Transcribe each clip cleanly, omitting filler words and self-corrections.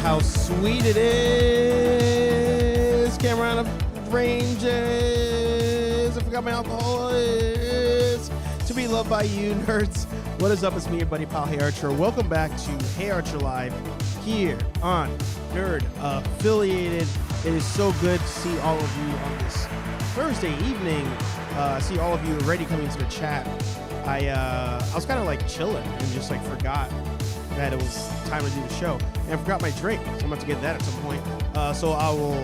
how sweet it is. Camera of ranges. I forgot my alcohol is to be loved by you, nerds. What is up? It's me, your buddy pal, HeyArcher. Welcome back to HeyArcher Live here on Nerd Affiliated. It is so good to see all of you on this Thursday evening. See all of you already coming to the chat. I was kind of like chilling and just like forgot that it was time to do the show, and I forgot my drink, so I'm about to get that at some point. So I will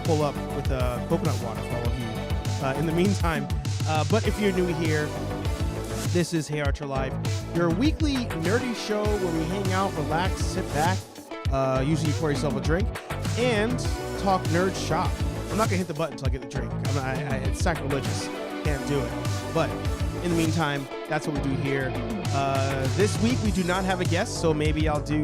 pull up with coconut water for all of you in the meantime. But if you're new here, this is HeyArcher Live, your weekly nerdy show where we hang out, relax, sit back, usually pour yourself a drink, and talk nerd shop. I'm not gonna hit the button until I get the drink. It's sacrilegious, can't do it. But in the meantime, that's what we do here. This week we do not have a guest, so maybe I'll do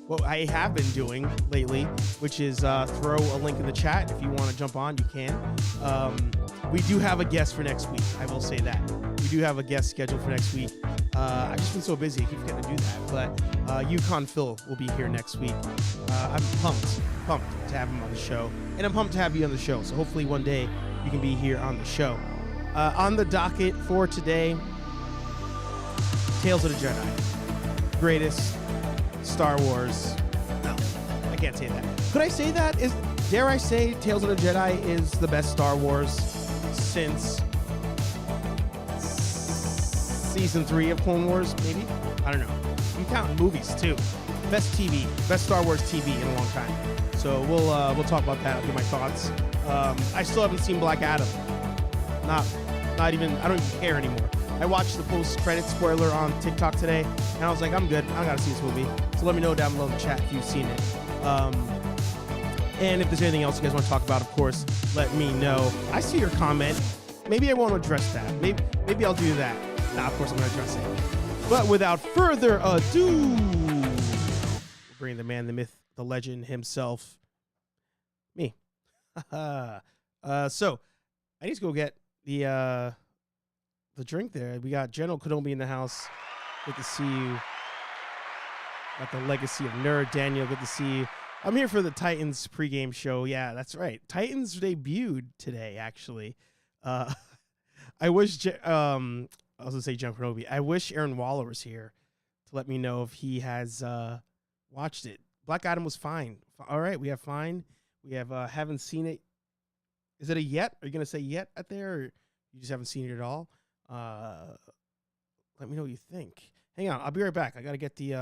what I have been doing lately, which is throw a link in the chat. If you want to jump on, you can. We do have a guest for next week. I will say that. We do have a guest scheduled for next week. I've just been so busy, I keep forgetting to do that. But Yukon Phil will be here next week. I'm pumped to have him on the show. And I'm pumped to have you on the show. So hopefully one day you can be here on the show. On the docket for today, Tales of the Jedi. Greatest Star Wars. No, I can't say that. Could I say that? Dare I say Tales of the Jedi is the best Star Wars since season 3 of Clone Wars, maybe? I don't know. I'm counting movies too. Best TV, best Star Wars TV in a long time. So we'll talk about that. I'll give my thoughts. I still haven't seen Black Adam. Not even, I don't even care anymore. I watched the post-credit spoiler on TikTok today, and I was like, I'm good. I gotta see this movie. So let me know down below in the chat if you've seen it. And if there's anything else you guys want to talk about, of course, let me know. I see your comment. Maybe I won't address that. Maybe I'll do that. Nah, of course I'm gonna address it. But without further ado, we'll bring the man, the myth, the legend himself, me. So I need to go get the drink there. We got General Kenobi in the house. Good to see you. Got the Legacy of Nerd, Daniel. Good to see you. I'm here for the Titans pregame show. Yeah, that's right. Titans debuted today, actually. I wish I was gonna say General Kenobi. I wish Aaron Waller was here to let me know if he has watched it. Black Adam was fine. All right, we have fine. We have haven't seen it. Is it a yet? Are you gonna say yet at there, or you just haven't seen it at all? Let me know what you think. Hang on, I'll be right back. I gotta get the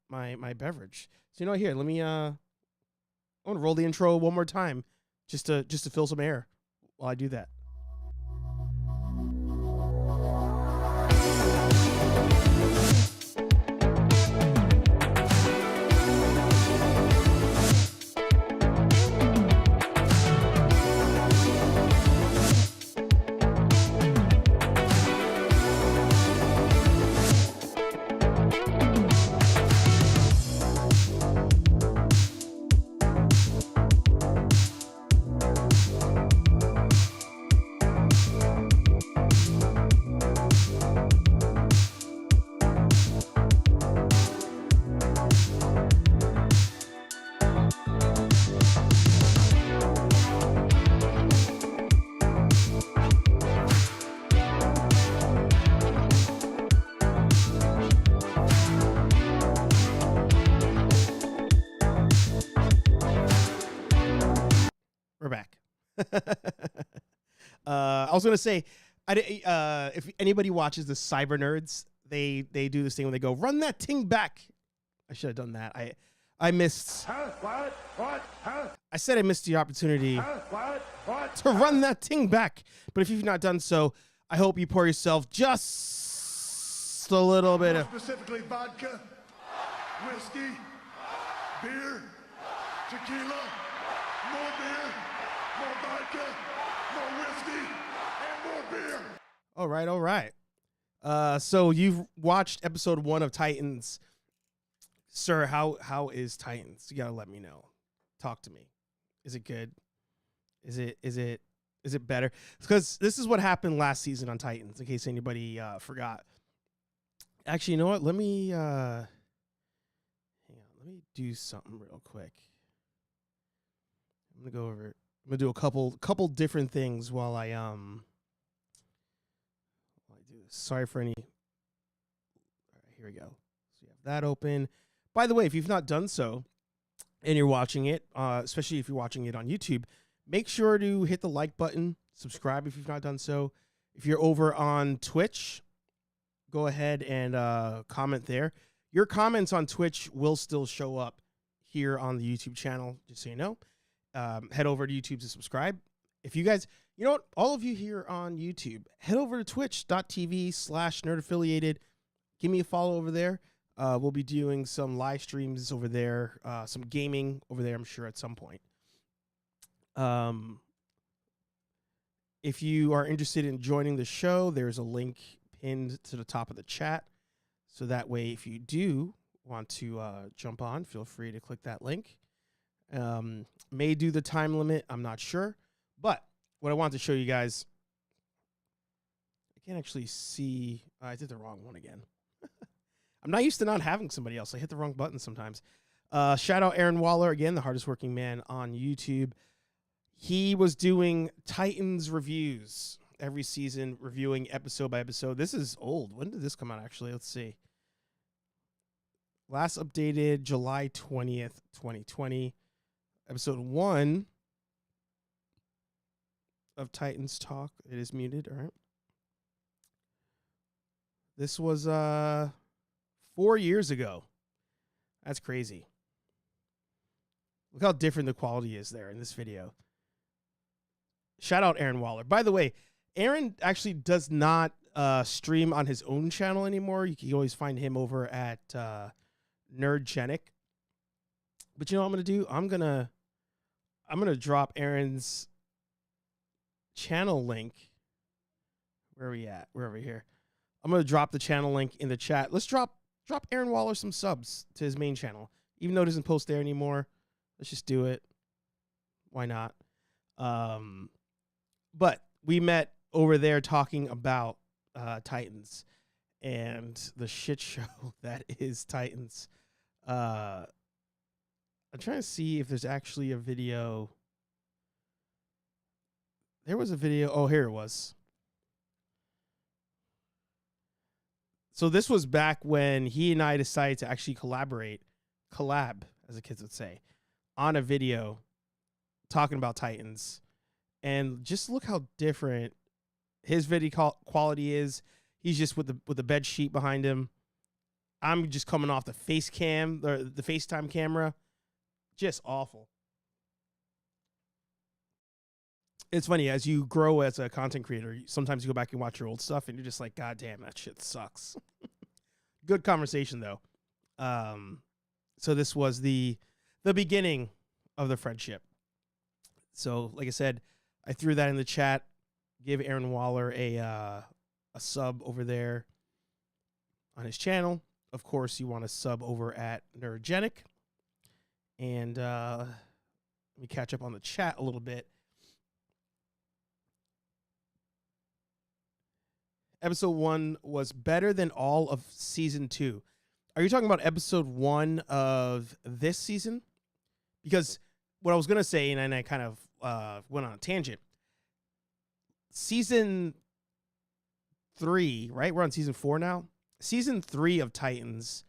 my beverage. So here, let me I want to roll the intro one more time, just to fill some air while I do that. We're back. I was gonna say, if anybody watches the Cyber Nerds, they do this thing when they go, "Run that ting back." I should have done that. I missed. What? Huh? I said I missed the opportunity to run that ting back. But if you've not done so, I hope you pour yourself just a little bit of specifically vodka, whiskey, beer, tequila, more beer, more vodka, more whiskey, and more beer. All right. So you've watched episode 1 of Titans. Sir, how is Titans? You gotta let me know. Talk to me. Is it good? Is it better? Because this is what happened last season on Titans, in case anybody forgot. Actually, you know what? Let me me do something real quick. I'm gonna go over. I'm gonna do a couple different things while I do this. Sorry for any. All right, here we go. So you have that open. By the way, if you've not done so, and you're watching it, especially if you're watching it on YouTube, make sure to hit the like button, subscribe if you've not done so. If you're over on Twitch, go ahead and comment there. Your comments on Twitch will still show up here on the YouTube channel, just so you know. Head over to YouTube to subscribe. If you guys, you know what, all of you here on YouTube, head over to twitch.tv/nerdaffiliated. Give me a follow over there. We'll be doing some live streams over there, some gaming over there, I'm sure, at some point. If you are interested in joining the show, there's a link pinned to the top of the chat. So that way, if you do want to jump on, feel free to click that link. May do the time limit, I'm not sure. But what I want to show you guys, I can't actually see. I did the wrong one again. I'm not used to not having somebody else. I hit the wrong button sometimes. Shout out Aaron Waller, again, the hardest working man on YouTube. He was doing Titans reviews every season, reviewing episode by episode. This is old. When did this come out, actually? Let's see. Last updated July 20th, 2020. Episode 1 of Titans Talk. It is muted, all right. This was 4 years ago. That's crazy. Look how different the quality is there in this video. Shout out Aaron Waller. By the way, Aaron actually does not stream on his own channel anymore. You can always find him over at Nerdgenic. But you know what I'm going to do? I'm going to drop Aaron's channel link. Where are we at? We're over here. I'm going to drop the channel link in the chat. Let's drop Aaron Waller some subs to his main channel. Even though it doesn't post there anymore, let's just do it. Why not? But we met over there talking about Titans and the shit show that is Titans. I'm trying to see if there's actually a video. There was a video. Oh, here it was. So this was back when he and I decided to actually collab, as the kids would say, on a video talking about Titans. And just look how different his video quality is. He's just with the bed sheet behind him. I'm just coming off the face cam, or the FaceTime camera. Just awful. It's funny, as you grow as a content creator, sometimes you go back and watch your old stuff and you're just like, God damn, that shit sucks. Good conversation though. So this was the beginning of the friendship. So like I said, I threw that in the chat. Give Aaron Waller a sub over there on his channel. Of course, you want to sub over at Nerdgenic. And let me catch up on the chat a little bit. Episode 1 was better than all of season 2. Are you talking about episode 1 of this season? Because what I was going to say, and I kind of went on a tangent. Season 3, right? We're on season 4 now. Season 3 of Titans,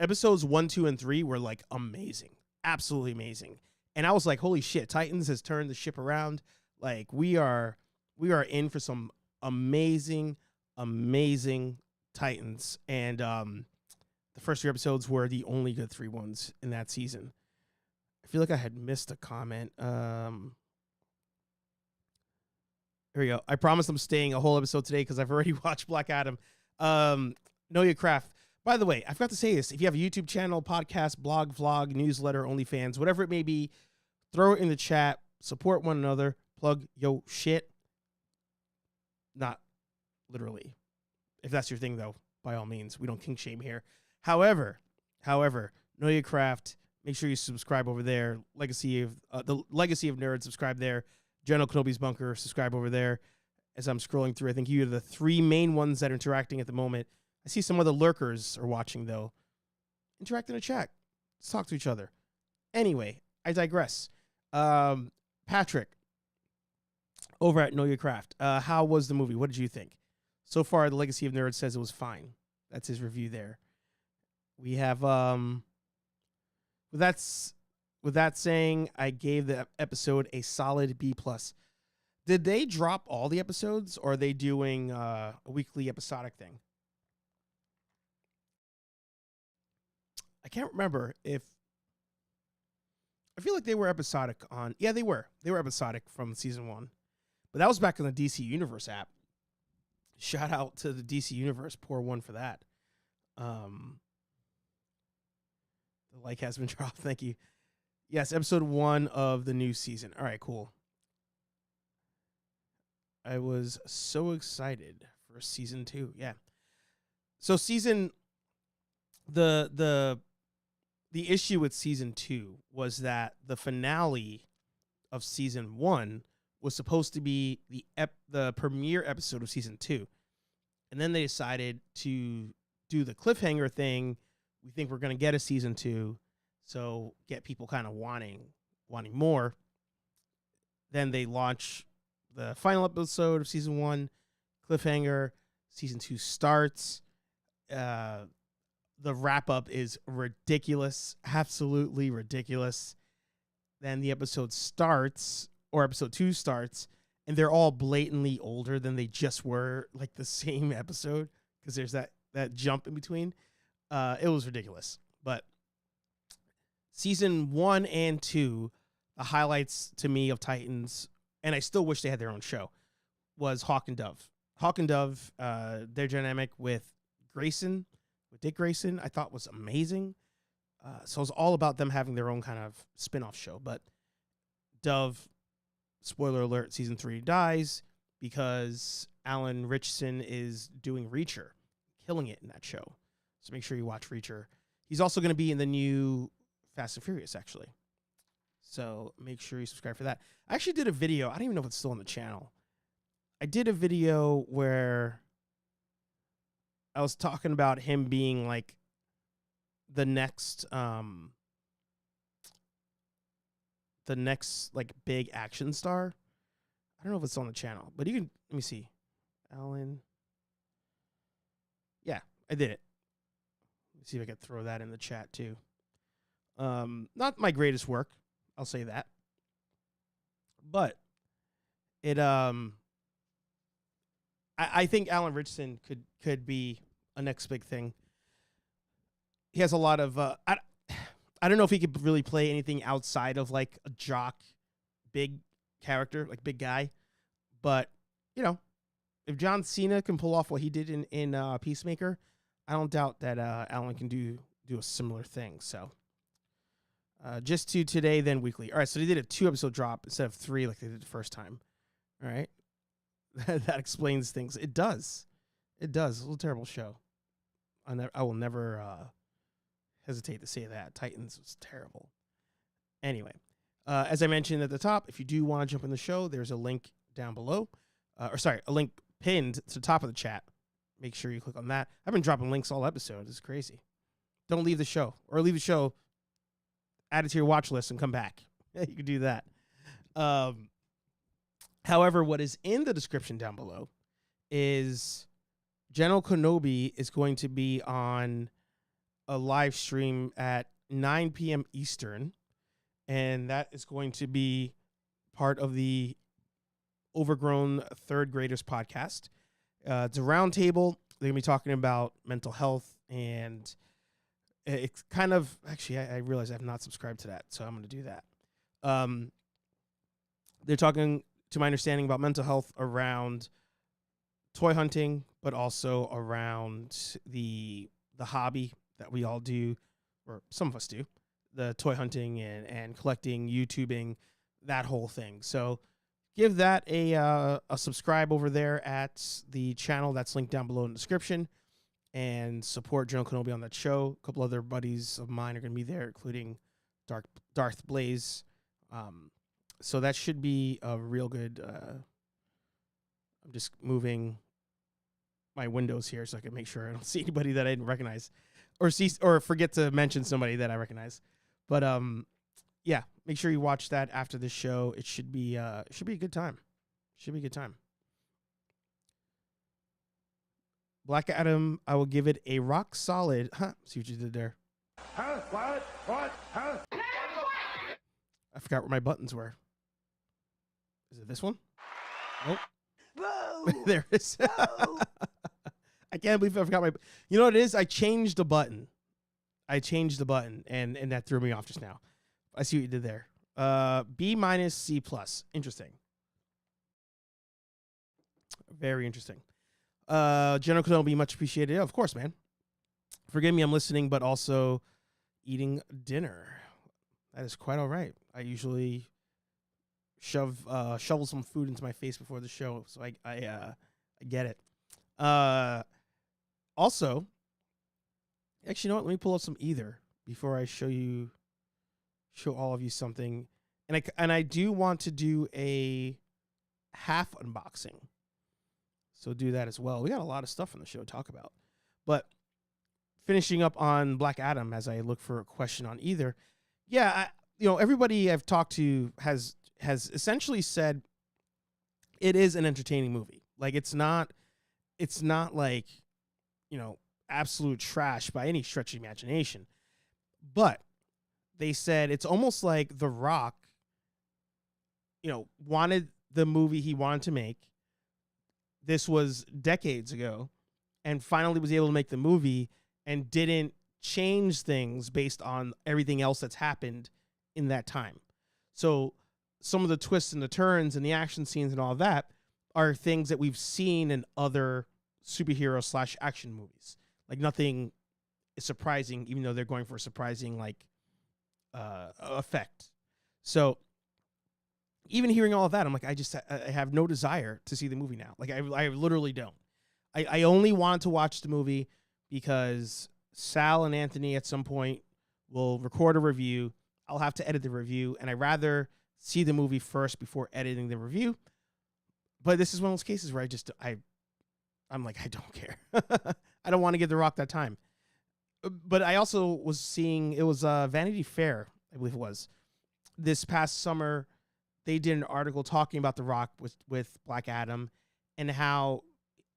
episodes 1, 2, and 3 were like amazing. Absolutely amazing. And I was like, holy shit, Titans has turned the ship around. Like we are in for some amazing Titans. And the first 3 episodes were the only good 3 ones in that season. I feel like I had missed a comment. Here we go. I promise I'm staying a whole episode today because I've already watched Black Adam. Know Your Craft. By the way, I forgot to say this. If you have a YouTube channel, podcast, blog, vlog, newsletter, OnlyFans, whatever it may be, throw it in the chat. Support one another. Plug yo shit. Not literally. If that's your thing, though, by all means. We don't kink shame here. However, Know Your Craft. Make sure you subscribe over there. The Legacy of Nerds, subscribe there. General Kenobi's Bunker, subscribe over there. As I'm scrolling through, I think you are the 3 main ones that are interacting at the moment. I see some other lurkers are watching, though. Interact in the chat. Let's talk to each other. Anyway, I digress. Patrick, over at Know Your Craft, how was the movie? What did you think? So far, the Legacy of Nerds says it was fine. That's his review there. We have with that saying, I gave the episode a solid B+. Did they drop all the episodes, or are they doing a weekly episodic thing? I can't remember if... I feel like they were episodic on... Yeah, they were. They were episodic from season 1. But that was back in the DC Universe app. Shout out to the DC Universe. Pour one for that. The like has been dropped. Thank you. Yes, episode 1 of the new season. All right, cool. I was so excited for season 2. Yeah. So the issue with season 2 was that the finale of season 1 was supposed to be the premiere episode of season 2. And then they decided to do the cliffhanger thing. We think we're going to get a season 2, so get people kind of wanting more. Then they launch the final episode of season 1, cliffhanger. Season 2 starts. The wrap up is ridiculous, absolutely ridiculous. Then the episode starts, or episode 2 starts, and they're all blatantly older than they just were, like the same episode, because there's that jump in between. It was ridiculous. But season 1 and 2, the highlights to me of Titans, and I still wish they had their own show, was Hawk and Dove. Hawk and Dove, their dynamic with Dick Grayson, I thought was amazing. So it was all about them having their own kind of spin-off show. But Dove, spoiler alert, season 3 dies because Alan Ritchson is doing Reacher, killing it in that show. So make sure you watch Reacher. He's also going to be in the new Fast and Furious, actually. So make sure you subscribe for that. I actually did a video. I don't even know if it's still on the channel. I did a video where I was talking about him being like the next like big action star. I don't know if it's on the channel, but you can, let me see. Alan. Yeah, I did it. Let me see if I can throw that in the chat too. Not my greatest work, I'll say that. But it I think Alan Ritchson could be a next big thing. He has a lot of I don't know if he could really play anything outside of like a jock, big character, like big guy. But, you know, if John Cena can pull off what he did in Peacemaker, I don't doubt that Alan can do a similar thing. So just to today, then weekly. All right, so they did a 2-episode drop instead of 3 like they did the first time. All right. That explains things. It does. It's a little terrible show. I will never hesitate to say that. Titans was terrible. Anyway, as I mentioned at the top, if you do want to jump in the show, there's a link down below. A link pinned to the top of the chat. Make sure you click on that. I've been dropping links all episode. It's crazy. Don't leave the show. Or leave the show, add it to your watch list, and come back. You can do that. However, what is in the description down below is General Kenobi is going to be on a live stream at 9 p.m. Eastern, and that is going to be part of the Overgrown Third Graders podcast. It's a roundtable. They're going to be talking about mental health, and it's kind of, actually, I realize I have not subscribed to that, so I'm going to do that. They're talking, to my understanding, about mental health around toy hunting, but also around the hobby that we all do, or some of us do, the toy hunting and collecting, YouTubing, that whole thing. So give that a subscribe over there at the channel that's linked down below in the description, and support General Kenobi on that show. A couple other buddies of mine are going to be there, including Darth Blaze. So that should be a real good... I'm just moving my windows here so I can make sure I don't see anybody that I didn't recognize, or forget to mention somebody that I recognize. But yeah, make sure you watch that after the show. It should be a good time. Should be a good time. Black Adam, I will give it a rock solid. See what you did there. Huh? What? Huh? I forgot where my buttons were. Is it this one? Nope. Boo! There it is. Boo! I can't believe I forgot my. You know what it is? I changed the button. And that threw me off just now. I see what you did there. B minus C plus. Interesting. Very interesting. General Kenobi, much appreciated. Yeah, of course, man. Forgive me, I'm listening, but also eating dinner. That is quite all right. I usually shovel some food into my face before the show, so I get it. Also, actually, you know what? Let me pull up some Ether before I show all of you something. And I do want to do a half unboxing. So do that as well. We got a lot of stuff on the show to talk about. But finishing up on Black Adam as I look for a question on Ether. Yeah, everybody I've talked to has essentially said it is an entertaining movie. Like it's not like, absolute trash by any stretch of the imagination. But they said it's almost like The Rock, wanted the movie he wanted to make. This was decades ago, and finally was able to make the movie and didn't change things based on everything else that's happened in that time. So some of the twists and the turns and the action scenes and all that are things that we've seen in other superhero / action movies. Like nothing is surprising, even though they're going for a surprising effect. So even hearing all of that, I'm like, I have no desire to see the movie now. Like I literally don't. I only want to watch the movie because Sal and Anthony at some point will record a review. I'll have to edit the review, and I'd rather see the movie first before editing the review. But this is one of those cases where I'm like, I don't care. I don't want to give The Rock that time. But I also was seeing, it was Vanity Fair, I believe it was, this past summer. They did an article talking about The Rock with Black Adam and how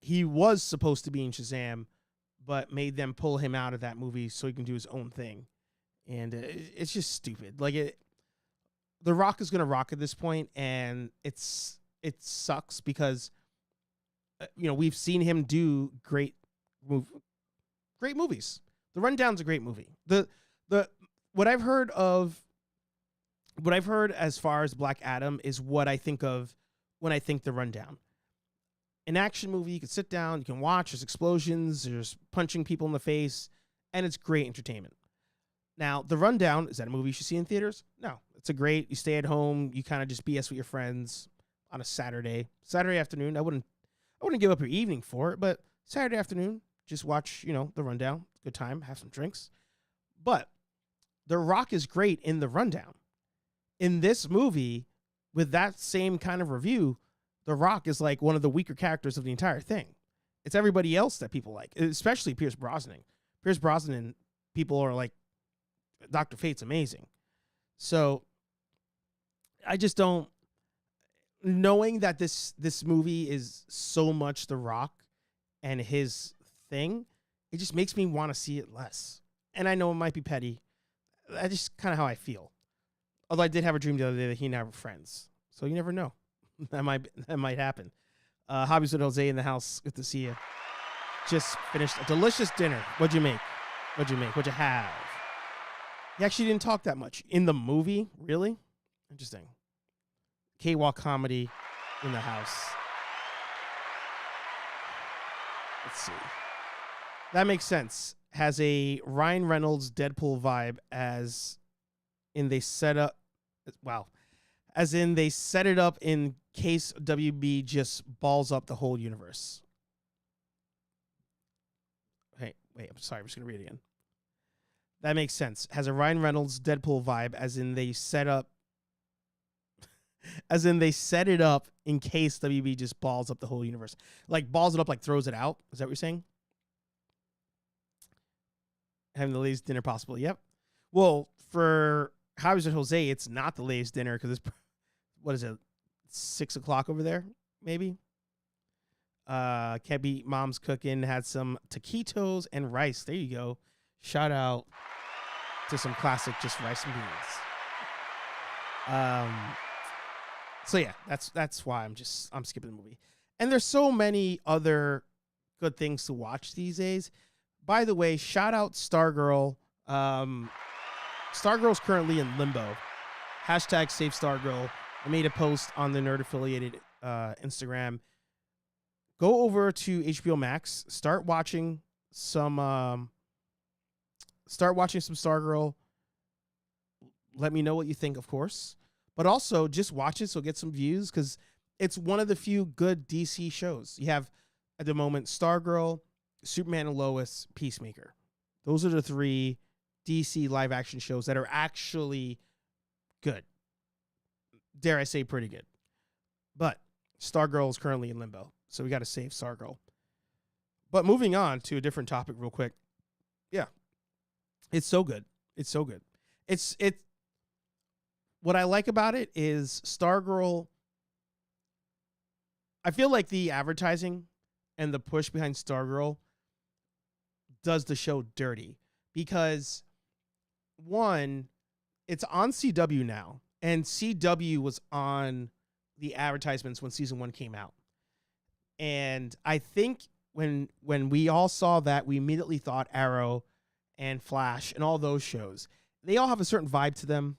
he was supposed to be in Shazam, but made them pull him out of that movie so he can do his own thing. And it's just stupid. Like The Rock is going to rock at this point, and it sucks because we've seen him do great movies. The Rundown's a great movie. What I've heard as far as Black Adam is what I think of when I think The Rundown. An action movie, you can sit down, you can watch, there's explosions, there's punching people in the face, and it's great entertainment. Now, The Rundown, is that a movie you should see in theaters? No. It's you stay at home, you kind of just BS with your friends on a Saturday afternoon. I wouldn't give up your evening for it, but Saturday afternoon, just watch, The Rundown. Good time, have some drinks. But The Rock is great in The Rundown. In this movie, with that same kind of review, The Rock is like one of the weaker characters of the entire thing. It's everybody else that people like, especially Pierce Brosnan. Pierce Brosnan, people are like, Dr. Fate's amazing. So I just don't, knowing that this movie is so much The Rock and his thing, it just makes me want to see it less. And I know it might be petty. That's just kind of how I feel. Although I did have a dream the other day that he and I were friends. So you never know. That might happen. Hobbies with Jose in the house. Good to see you. Just finished a delicious dinner. What'd you make? What'd you have? He actually didn't talk that much. In the movie? Really? Interesting. K-Walk comedy in the house. Let's see. That makes sense. Has a Ryan Reynolds Deadpool vibe as in they set up. Wow. As in they set it up in case WB just balls up the whole universe. Hey, wait, I'm sorry. I'm just going to read it again. That makes sense. Has a Ryan Reynolds Deadpool vibe as in they set up. As in they set it up in case WB just balls up the whole universe. Like balls it up, like throws it out. Is that what you're saying? Having the latest dinner possible. Yep. Well, for Javier Jose, it's not the latest dinner because it's, what is it, 6 o'clock over there, maybe? Can't beat mom's cooking. Had some taquitos and rice. There you go. Shout out to some classic just rice and beans. So yeah, that's why I'm skipping the movie. And there's so many other good things to watch these days. By the way, shout out Stargirl. Stargirl's currently in limbo. Hashtag save Stargirl. I made a post on the Nerd Affiliated Instagram. Go over to HBO Max. Start watching some Stargirl. Let me know what you think, of course. But also, just watch it so get some views, because it's one of the few good DC shows. You have, at the moment, Stargirl, Superman and Lois, Peacemaker. Those are the 3 DC live-action shows that are actually good. Dare I say pretty good. But Stargirl is currently in limbo, so we got to save Stargirl. But moving on to a different topic real quick. Yeah. It's so good. It's so good. It's what I like about it is Stargirl. I feel like the advertising and the push behind Stargirl does the show dirty, because one, it's on CW now, and CW was on the advertisements when season 1 came out. And I think when we all saw that, we immediately thought Arrow and Flash and all those shows, they all have a certain vibe to them,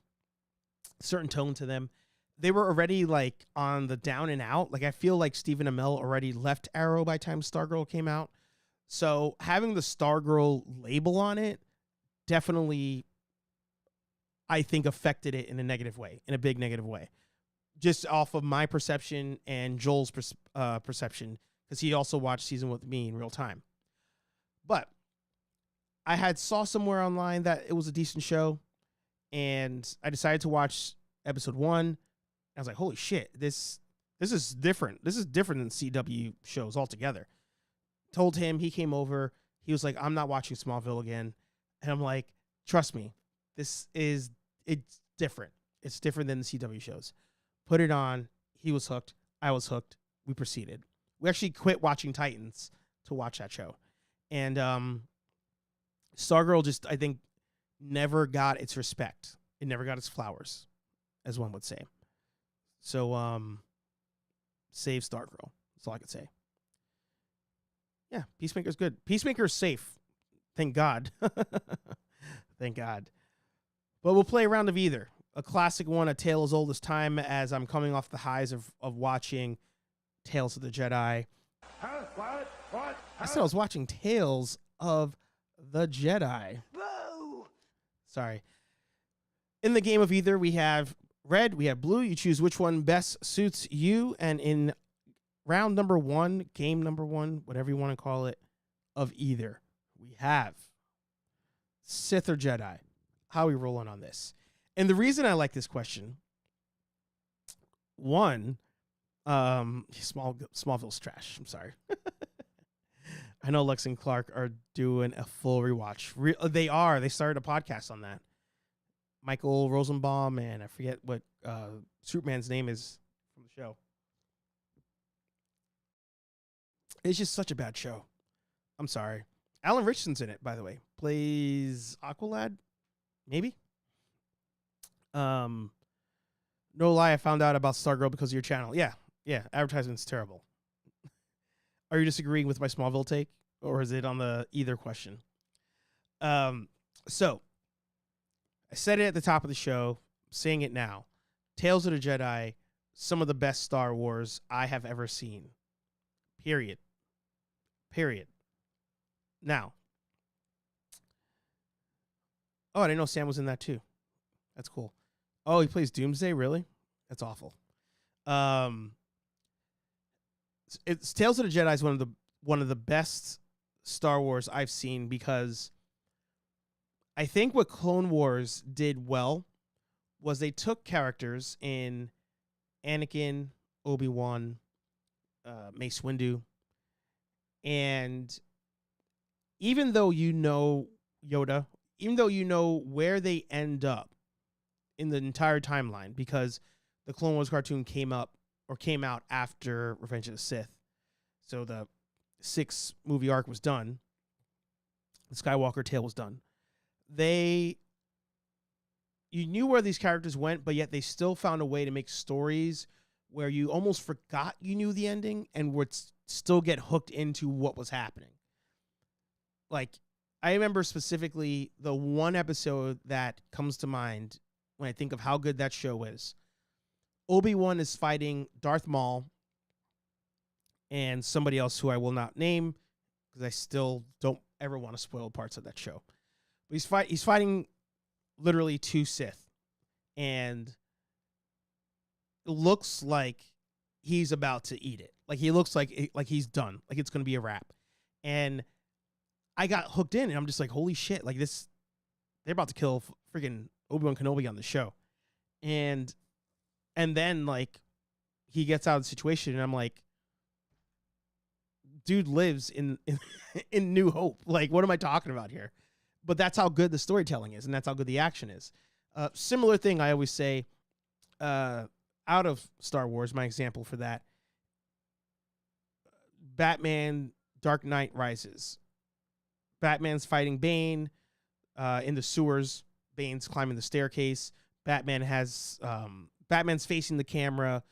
certain tone to them. They were already like on the down and out. Like, I feel like Stephen Amell already left Arrow by the time Stargirl came out. So having the Stargirl label on it definitely, I think, affected it in a negative way, in a big negative way. Just off of my perception and Joel's perception, because he also watched season with me in real time. But I had saw somewhere online that it was a decent show, and I decided to watch episode 1. I was like, holy shit, this is different. This is different than CW shows altogether. Told him, he came over. He was like, I'm not watching Smallville again. And I'm like, trust me, it's different. It's different than the CW shows. Put it on. He was hooked. I was hooked. We proceeded. We actually quit watching Titans to watch that show. And Stargirl just, I think, never got its respect. It never got its flowers, as one would say. So, save Stargirl. That's all I could say. Yeah, Peacemaker's good. Peacemaker's safe. Thank God. Thank God. But we'll play a round of either. A classic one, A Tale as Old as Time, as I'm coming off the highs of watching Tales of the Jedi. Huh? What? What? I said I was watching Tales of the Jedi. Boo! Sorry. In the game of either, we have red, we have blue. You choose which one best suits you. And in round number 1, game number 1, whatever you want to call it, of either, we have Sith or Jedi. How are we rolling on this? And the reason I like this question, one, Smallville's trash. I'm sorry. I know Lex and Clark are doing a full rewatch. They are. They started a podcast on that. Michael Rosenbaum, and I forget what Superman's name is from the show. It's just such a bad show. I'm sorry. Alan Richardson's in it, by the way. Plays Aqualad, maybe? No lie, I found out about Stargirl because of your channel. Yeah, advertisement's terrible. Are you disagreeing with my Smallville take, or is it on the either question? So, I said it at the top of the show, I'm saying it now. Tales of the Jedi, some of the best Star Wars I have ever seen. Period. Now. Oh, I didn't know Sam was in that too. That's cool. Oh, he plays Doomsday? Really? That's awful. It's Tales of the Jedi is one of the best Star Wars I've seen, because I think what Clone Wars did well was they took characters in Anakin, Obi-Wan, Mace Windu, and even though you know Yoda, even though you know where they end up in the entire timeline, because the Clone Wars cartoon came out after Revenge of the Sith. So the 6-movie arc was done. The Skywalker tale was done. You knew where these characters went, but yet they still found a way to make stories where you almost forgot you knew the ending and would still get hooked into what was happening. Like, I remember specifically the one episode that comes to mind when I think of how good that show is. Obi-Wan is fighting Darth Maul and somebody else who I will not name because I still don't ever want to spoil parts of that show. But he's fighting literally 2 Sith, and it looks like he's about to eat it. Like, he looks like he's done. Like, it's going to be a wrap. And I got hooked in, and I'm just like, holy shit. Like, this, they're about to kill freaking Obi-Wan Kenobi on the show. And then, like, he gets out of the situation, and I'm like, dude lives in New Hope. Like, what am I talking about here? But that's how good the storytelling is, and that's how good the action is. Similar thing I always say, out of Star Wars, my example for that, Batman Dark Knight Rises. Batman's fighting Bane in the sewers. Bane's climbing the staircase. Batman's facing the camera.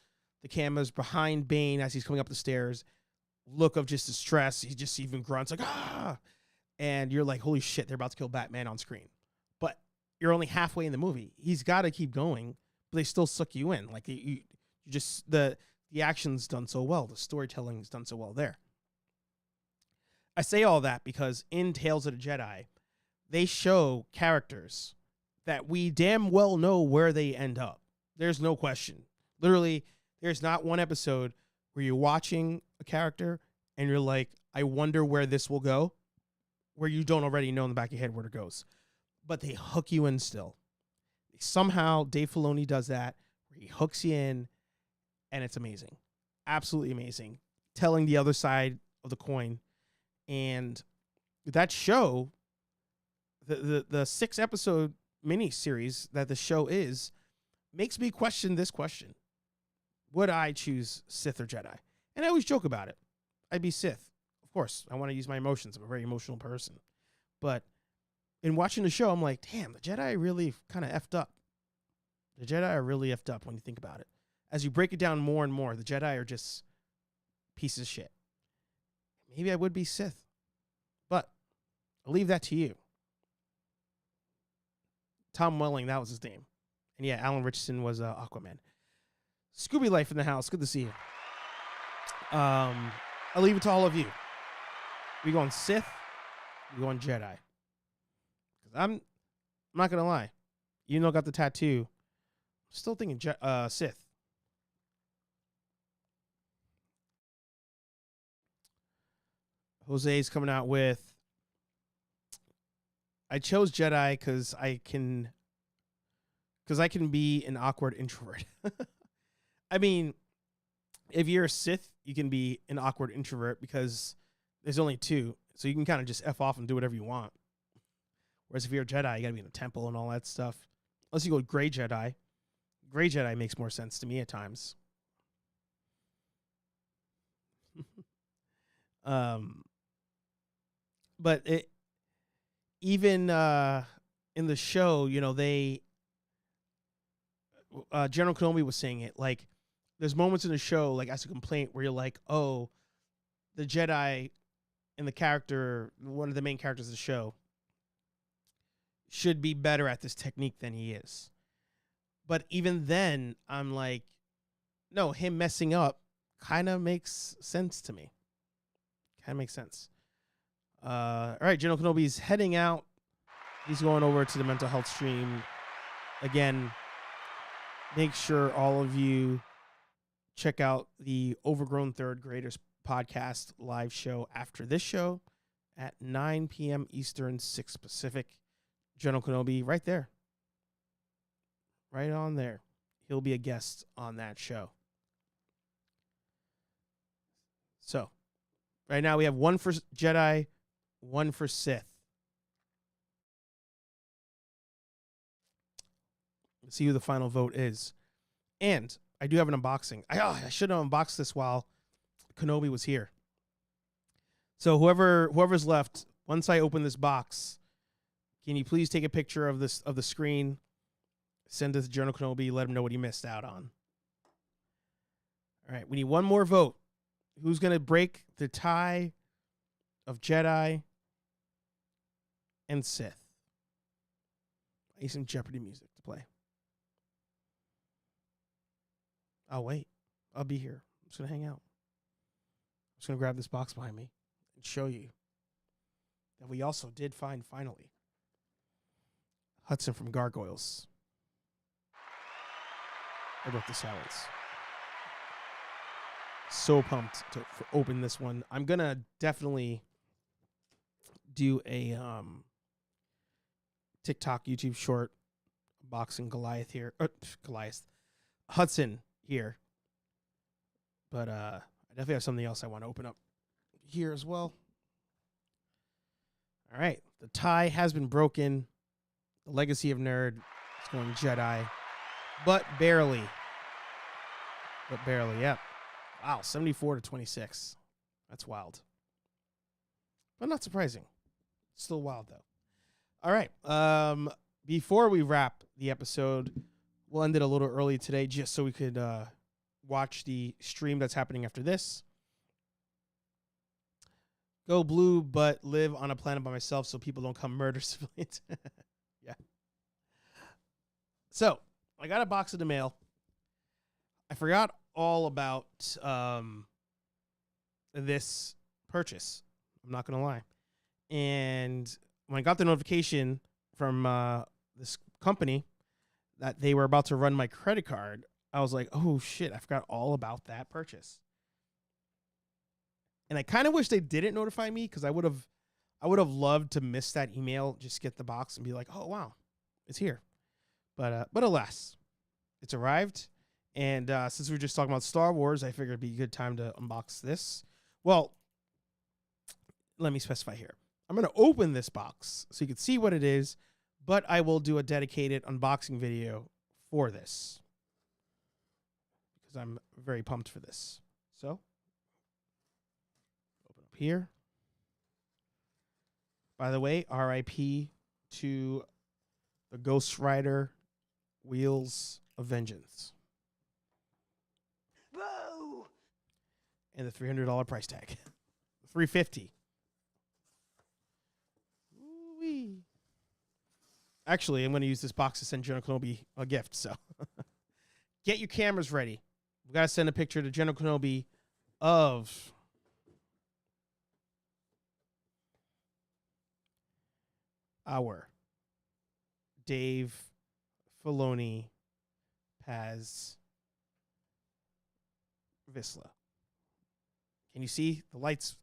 The camera's behind Bane as he's coming up the stairs. Look of just distress. He just even grunts like, ah! And you're like, holy shit, they're about to kill Batman on screen. But you're only halfway in the movie. He's got to keep going, but they still suck you in. Like, you just, the action's done so well. The storytelling's done so well there. I say all that because in Tales of the Jedi, they show characters that we damn well know where they end up. There's no question. Literally, there's not one episode where you're watching a character and you're like, I wonder where this will go, where you don't already know in the back of your head where it goes. But they hook you in still. Somehow, Dave Filoni does that, where he hooks you in, and it's amazing. Absolutely amazing. Telling the other side of the coin. And that show, the 6-episode miniseries that the show is, makes me question this question. Would I choose Sith or Jedi? And I always joke about it. I'd be Sith. Of course, I want to use my emotions. I'm a very emotional person. But in watching the show, I'm like, damn, the Jedi really kind of effed up. The Jedi are really effed up when you think about it. As you break it down more and more, the Jedi are just pieces of shit. Maybe I would be Sith. But I'll leave that to you. Tom Welling, that was his name. And yeah, Alan Richardson was Aquaman. Scooby Life in the house. Good to see you. I'll leave it to all of you. We going Sith? We going Jedi? Because I'm not going to lie. Even though I got the tattoo, I'm still thinking Sith. Jose's coming out with, I chose Jedi because I can be an awkward introvert. I mean, if you're a Sith, you can be an awkward introvert because there's only 2. So you can kind of just F off and do whatever you want. Whereas if you're a Jedi, you got to be in a temple and all that stuff. Unless you go Gray Jedi. Gray Jedi makes more sense to me at times. But even in the show, you know, General Kenobi was saying it, like, there's moments in the show, like, as a complaint where you're like, oh, the Jedi and the character, one of the main characters of the show, should be better at this technique than he is. But even then, I'm like, no, him messing up kind of makes sense to me. Kind of makes sense. All right, General Kenobi's heading out. He's going over to the mental health stream. Again, make sure all of you check out the Overgrown Third Graders podcast live show after this show at 9 p.m. Eastern, 6 Pacific. General Kenobi right there. Right on there. He'll be a guest on that show. So, right now we have 1 for Jedi, 1 for Sith. Let's see who the final vote is. And I do have an unboxing. I should have unboxed this while Kenobi was here. So whoever's left, once I open this box, can you please take a picture of the screen, send it to General Kenobi, let him know what he missed out on. All right, we need one more vote. Who's going to break the tie of Jedi and Sith? I need some Jeopardy music to play. I'll wait. I'll be here. I'm just going to hang out. I'm just going to grab this box behind me and show you that we also did find, finally, Hudson from Gargoyles. I wrote the silence. So pumped to open this one. I'm going to definitely do a TikTok, YouTube short boxing Goliath here. Hudson here. But I definitely have something else I want to open up here as well. All right. The tie has been broken. The legacy of Nerd is going Jedi. But barely. Yep. Wow, 74-26. That's wild. But not surprising. Still wild, though. All right. Before we wrap the episode, we'll end it a little early today just so we could watch the stream that's happening after this. Go blue, but live on a planet by myself so people don't come murder civilians. Yeah. So, I got a box in the mail. I forgot all about this purchase. I'm not going to lie. And when I got the notification from this company that they were about to run my credit card, I was like, oh, shit, I forgot all about that purchase. And I kind of wish they didn't notify me because I would have loved to miss that email, just get the box and be like, oh, wow, it's here. But alas, it's arrived. And since we were just talking about Star Wars, I figured it'd be a good time to unbox this. Well, let me specify here. I'm going to open this box so you can see what it is, but I will do a dedicated unboxing video for this because I'm very pumped for this. So, open up here. By the way, RIP to the Ghost Rider Wheels of Vengeance. Boo! And the $300 price tag. $350. Ooh-wee. Actually, I'm going to use this box to send General Kenobi a gift, so get your cameras ready. We've got to send a picture to General Kenobi of our Dave Filoni Paz Vizsla. Can you see the lights?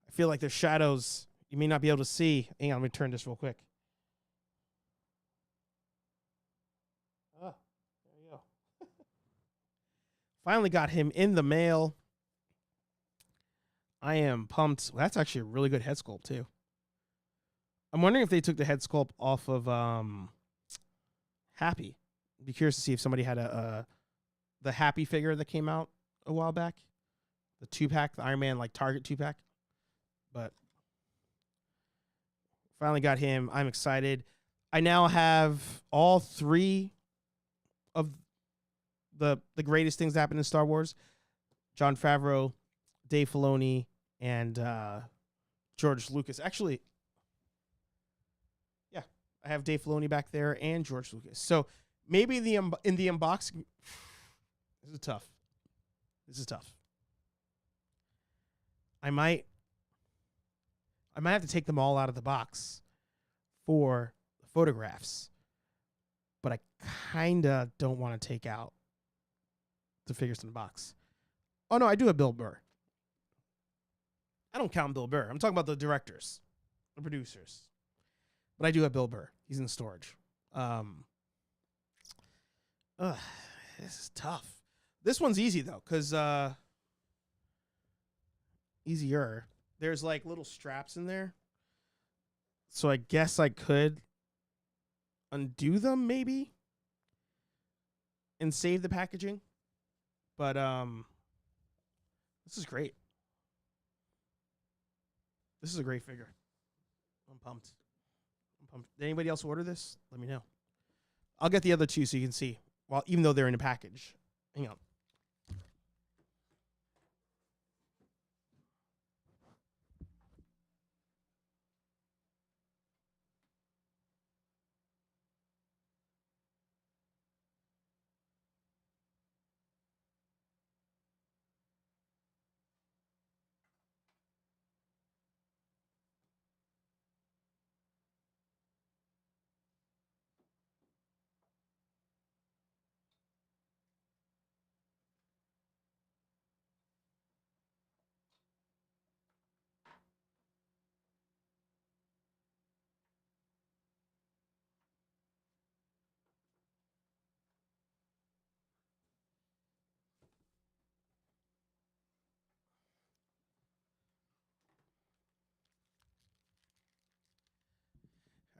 I feel like there's shadows. You may not be able to see. Hang on, let me turn this real quick. Oh, there you go. Finally got him in the mail. I am pumped. Well, that's actually a really good head sculpt, too. I'm wondering if they took the head sculpt off of Happy. I'd be curious to see if somebody had the Happy figure that came out a while back. The 2-pack, the Iron Man like Target 2-pack. But finally got him. I'm excited. I now have all 3 of the greatest things that happened in Star Wars. Jon Favreau, Dave Filoni, and George Lucas. Actually, yeah, I have Dave Filoni back there and George Lucas. So maybe in the unboxing, this is tough. I might have to take them all out of the box for the photographs, but I kind of don't want to take out the figures in the box. Oh, no, I do have Bill Burr. I don't count Bill Burr. I'm talking about the directors, the producers. But I do have Bill Burr. He's in storage. This is tough. This one's easy, though, because easier. There's like little straps in there. So I guess I could undo them, maybe. and save the packaging. But this is great. This is a great figure. I'm pumped. Did anybody else order this? Let me know. I'll get the other two so you can see. Well, even though they're in a package. Hang on.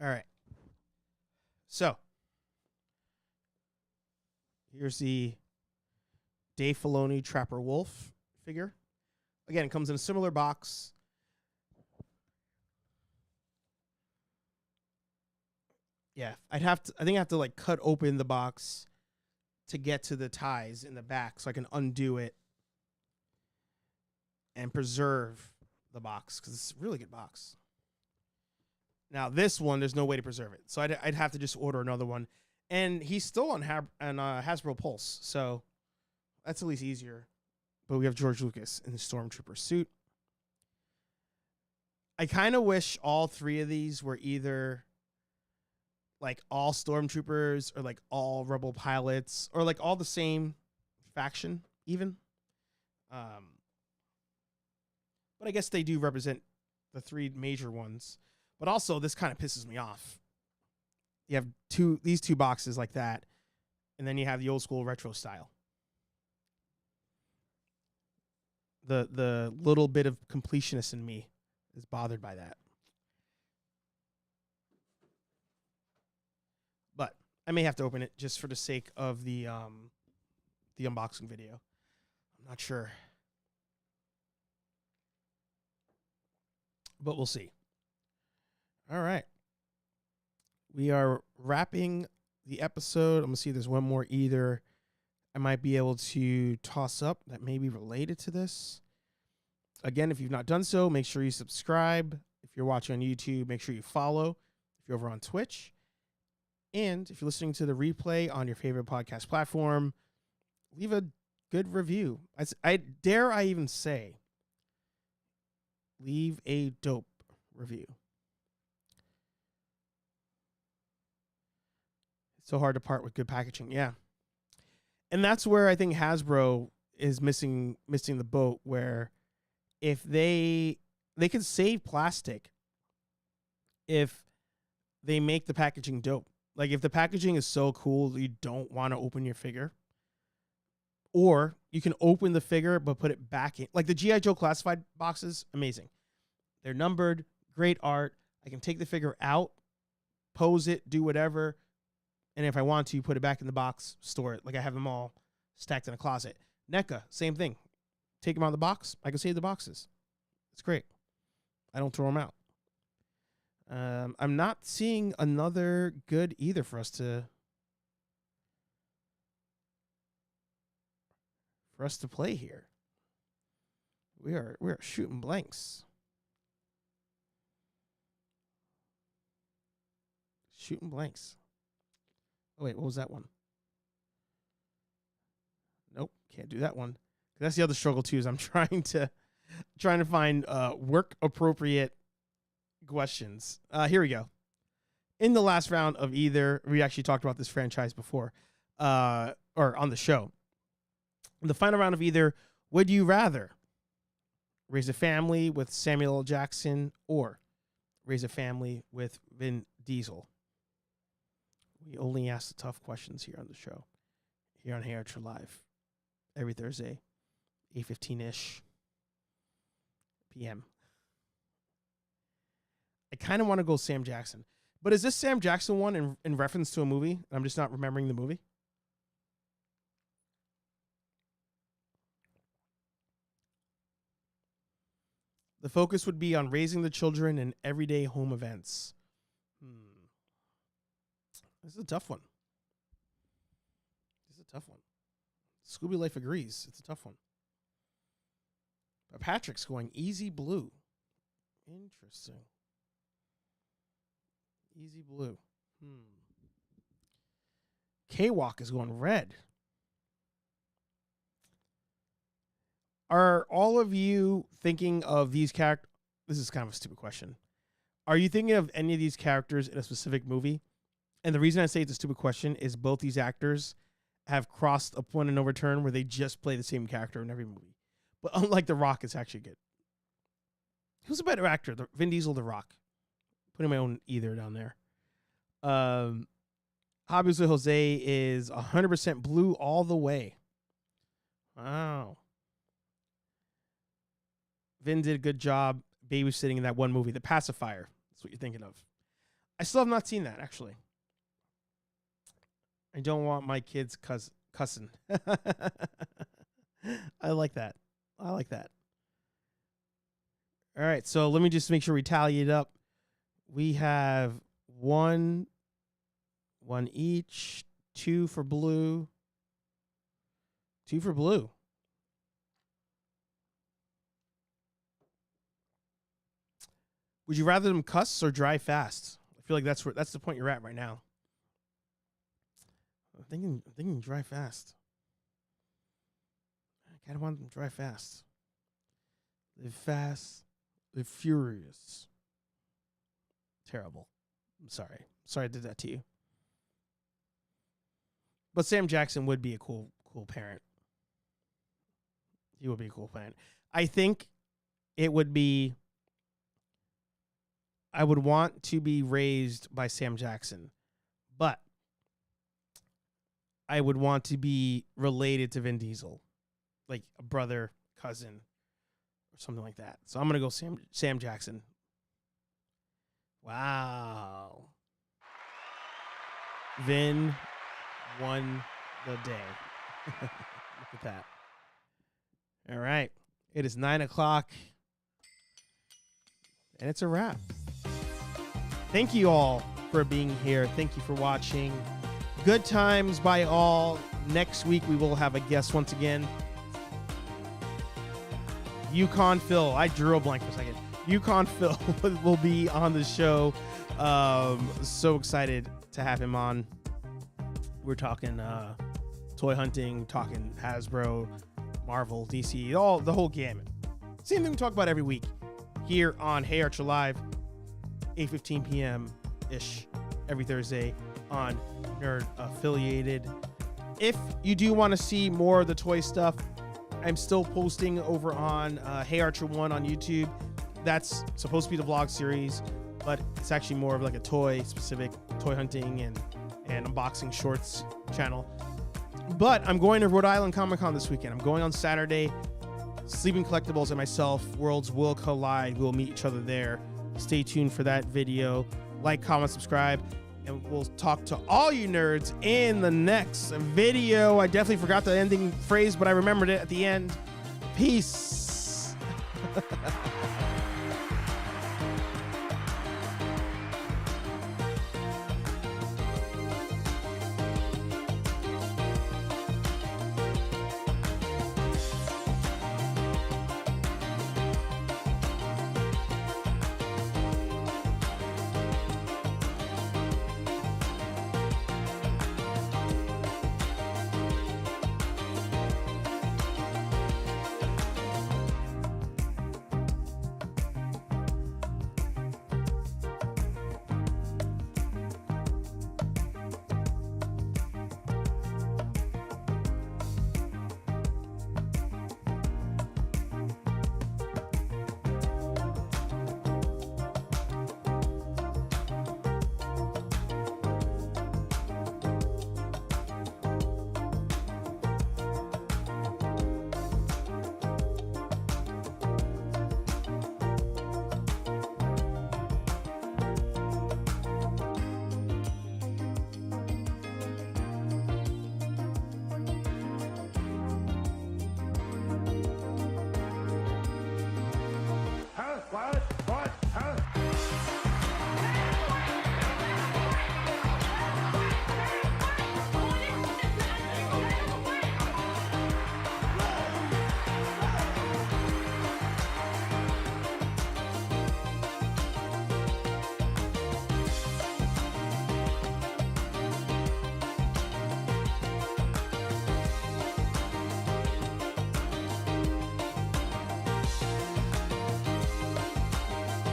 All right. So, here's the Dave Filoni Trapper Wolf figure. Again, it comes in a similar box. Yeah, I think I have to like cut open the box to get to the ties in the back so I can undo it and preserve the box because it's a really good box. Now, this one, there's no way to preserve it. So I'd have to just order another one. And he's still on Hasbro Pulse, so that's at least easier. But we have George Lucas in the Stormtrooper suit. I kind of wish all three of these were either like all Stormtroopers or like all Rebel pilots or like all the same faction even. But I guess they do represent the three major ones. But also, this kind of pisses me off. You have these two boxes like that, and then you have the old school retro style. The little bit of completionist in me is bothered by that. But I may have to open it just for the sake of the unboxing video. I'm not sure. But we'll see. All right. We are wrapping the episode. I'm going to see if there's one more either I might be able to toss up that may be related to this. Again, if you've not done so, make sure you subscribe. If you're watching on YouTube, make sure you follow. If you're over on Twitch. And if you're listening to the replay on your favorite podcast platform, leave a good review. I dare I even say, leave a dope review. So hard to part with good packaging. Yeah. And that's where I think Hasbro is missing the boat, where if they could save plastic if they make the packaging dope. Like if the packaging is so cool that you don't want to open your figure, or you can open the figure but put it back in. Like the G.I. Joe classified boxes, amazing. They're numbered, great art. I can take the figure out, pose it, do whatever. And if I want to, put it back in the box, store it. Like I have them all stacked in a closet. NECA, same thing. Take them out of the box. I can save the boxes. It's great. I don't throw them out. I'm not seeing another good either for us to play here. We are shooting blanks. Shooting blanks. Oh, wait, what was that one? Nope, can't do that one. That's the other struggle, too, is I'm trying to find work-appropriate questions. Here we go. In the last round of either, we actually talked about this franchise before, or on the show. In the final round of either, would you rather raise a family with Samuel L. Jackson or raise a family with Vin Diesel? We only ask the tough questions here on the show, here on HeyArcher Live, every Thursday, 8:15-ish p.m. I kind of want to go Sam Jackson. But is this Sam Jackson one in reference to a movie? I'm just not remembering the movie. The focus would be on raising the children and everyday home events. This is a tough one. Scooby Life agrees. It's a tough one. But Patrick's going easy blue. Interesting. Easy blue. K-Walk is going red. Are all of you thinking of these characters? This is kind of a stupid question. Are you thinking of any of these characters in a specific movie? And the reason I say it's a stupid question is both these actors have crossed a point of no return where they just play the same character in every movie. But unlike The Rock, it's actually good. Who's a better actor, Vin Diesel or The Rock? Putting my own either down there. Obviously, Jose is 100% blue all the way. Wow. Vin did a good job babysitting in that one movie, The Pacifier. That's what you're thinking of. I still have not seen that, actually. I don't want my kids cussing. I like that. All right, so let me just make sure we tally it up. We have one each, two for blue. Would you rather them cuss or drive fast? I feel like that's the point you're at right now. I'm thinking drive fast. I kind of want them to drive fast. Live fast, live furious. Terrible. I'm sorry. Sorry I did that to you. But Sam Jackson would be a cool parent. He would be a cool parent. I think it would be... I would want to be raised by Sam Jackson, but I would want to be related to Vin Diesel, like a brother, cousin, or something like that. So I'm going to go Sam Jackson. Wow. Vin won the day. Look at that. All right. It is 9:00, and it's a wrap. Thank you all for being here. Thank you for watching. Good times by all. Next week, we will have a guest once again. Yukon Phil. I drew a blank for a second. Yukon Phil will be on the show. So excited to have him on. We're talking toy hunting, talking Hasbro, Marvel, DC, the whole gamut. Same thing we talk about every week here on HeyArcher Live. 8:15 p.m.-ish every Thursday on Nerd Affiliated. If you do want to see more of the toy stuff, I'm still posting over on HeyArcher 1 on YouTube. That's supposed to be the vlog series, but it's actually more of like a toy-specific toy hunting and unboxing shorts channel. But I'm going to Rhode Island Comic Con this weekend. I'm going on Saturday. Sleeping Collectibles and myself, worlds will collide. We'll meet each other there. Stay tuned for that video. Like, comment, subscribe, and we'll talk to all you nerds in the next video. I definitely forgot the ending phrase, but I remembered it at the end. Peace.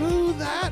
who that